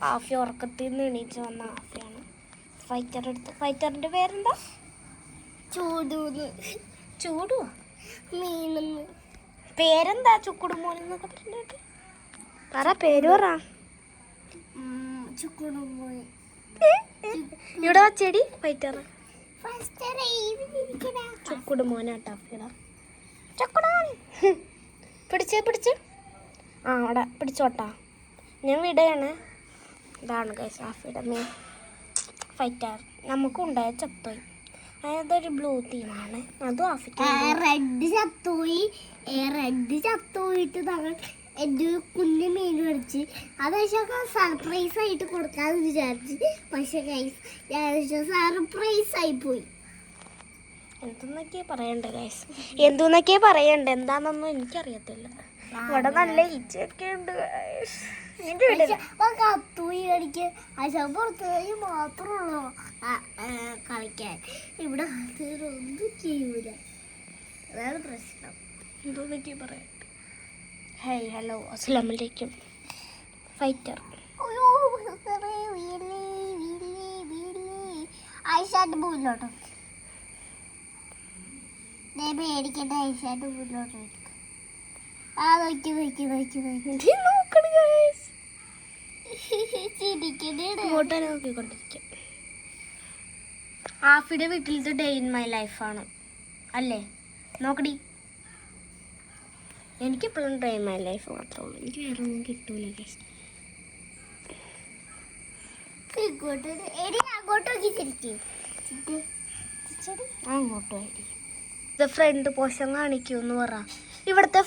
ആഫി ഉറക്കത്തിൽ നിന്ന് എണീച്ച് വന്ന ആഫിയാണ്. ഫൈറ്റർ എടുത്തു. ഫൈറ്ററിന്റെ പേരെന്താ? ചൂടുവാ മീനെന്ന്. പേരെന്താ? ചുക്കുടുമോൻ എന്നൊക്കെ പറഞ്ഞിട്ട് പറ. പേര് പറ. ഇവിടെ വച്ചേടി ഫൈറ്റർ. ചുക്കുടുമോനാട്ടാ പിടിച്ച് ആ അവിടെ പിടിച്ചോട്ടാ. ഞാൻ വിടയാണ്. ഇതാണ് ഗൈസ് ആഫിയുടെ മെയിൻ ഫൈറ്റർ. നമുക്കുണ്ടായ ചത്തോയി. അതൊരു ബ്ലൂ തീമാണ്. അതും ആഫിക്ക് റെഡ് ചത്തോയിട്ട് ഞങ്ങൾ എൻ്റെ ഒരു കുഞ്ഞു മീൻ മേടിച്ച് അത് സർപ്രൈസ് ആയിട്ട് കൊടുക്കാമെന്ന് വിചാരിച്ച്. പക്ഷെ ഗൈസ് സർപ്രൈസ് ആയിപ്പോയി. എന്തെന്നൊക്കെയാ പറയണ്ടേ ഗൈസ്? എന്തെന്നൊക്കെയാ പറയണ്ടേ? എന്താണെന്നൊന്നും എനിക്കറിയത്തില്ല. ഇവിടെ നല്ല ഈച്ചയൊക്കെ ഉണ്ട് ഗൈസ്. കത്തൂയി കളിക്ക് പുറത്ത് മാത്രമുള്ളൂ കളിക്കാൻ. ഇവിടെ ഒന്നും ചെയ്യൂല. അതാണ് പ്രശ്നം. എന്തെന്നൊക്കെയാ പറയണ്ടേ? ഹേയ് ഹലോ അസ്സലാമലൈക്കും ഫൈറ്റർ. ഐഷാട്ട് മുന്നോട്ടോ മേടിക്കട്ടെ. ഐഷാട്ട് മുന്നോട്ട് നോക്കിക്കൊണ്ടിരിക്കും. ആഫിയുടെ വീട്ടിലത്തെ ഡേ ഇൻ മൈ ലൈഫാണ് അല്ലേ? നോക്കടി. എനിക്കിപ്പോഴും ഡേ ഇൻ മൈ ലൈഫ് മാത്രമേ ഉള്ളൂ. എനിക്ക് വേറെ ഒന്നും കിട്ടൂല. അങ്ങോട്ട് വരി. ഫ്രണ്ട് പോഷൻ കാണിക്കൂന്ന് പറ. ഇവിടുത്തെ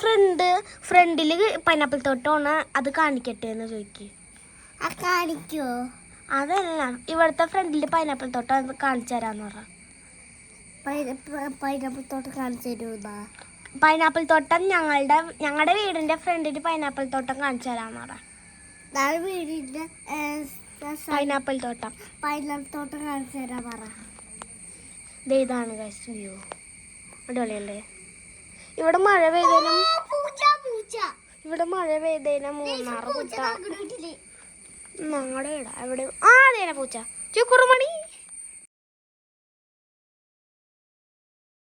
ഫ്രണ്ടില് പൈനാപ്പിൾ തോട്ടമാണ്. അത് കാണിക്കട്ടെ എന്ന് ചോദിക്കും. കാണിക്കോ? അതല്ല, ഇവിടുത്തെ ഫ്രണ്ടില് പൈനാപ്പിൾ തോട്ടം അത് കാണിച്ചു തരാന്ന് പറ. പൈനാപ്പിൾ തോട്ടം കാണിച്ചു തരുമോ? പൈനാപ്പിൾ തോട്ടം ഞങ്ങളുടെ വീടിന്റെ ഫ്രണ്ടില് പൈനാപ്പിൾ തോട്ടം കാണിച്ചു തരാന്ന് പറ. വീടിന്റെ പൈനാപ്പിൾ തോട്ടം കാണിച്ചു തരാൻ പറ. ഇതാണ് വ്യൂ. അടിപൊളിയല്ലേ? ഇവിടെ മഴ പെയ്തേനും മൂന്നാറ് പൂച്ച. ഞങ്ങളുടെ ഇവിടെ എവിടെ? ആ അതേനെ പൂച്ച. ചുക്കുറുമണി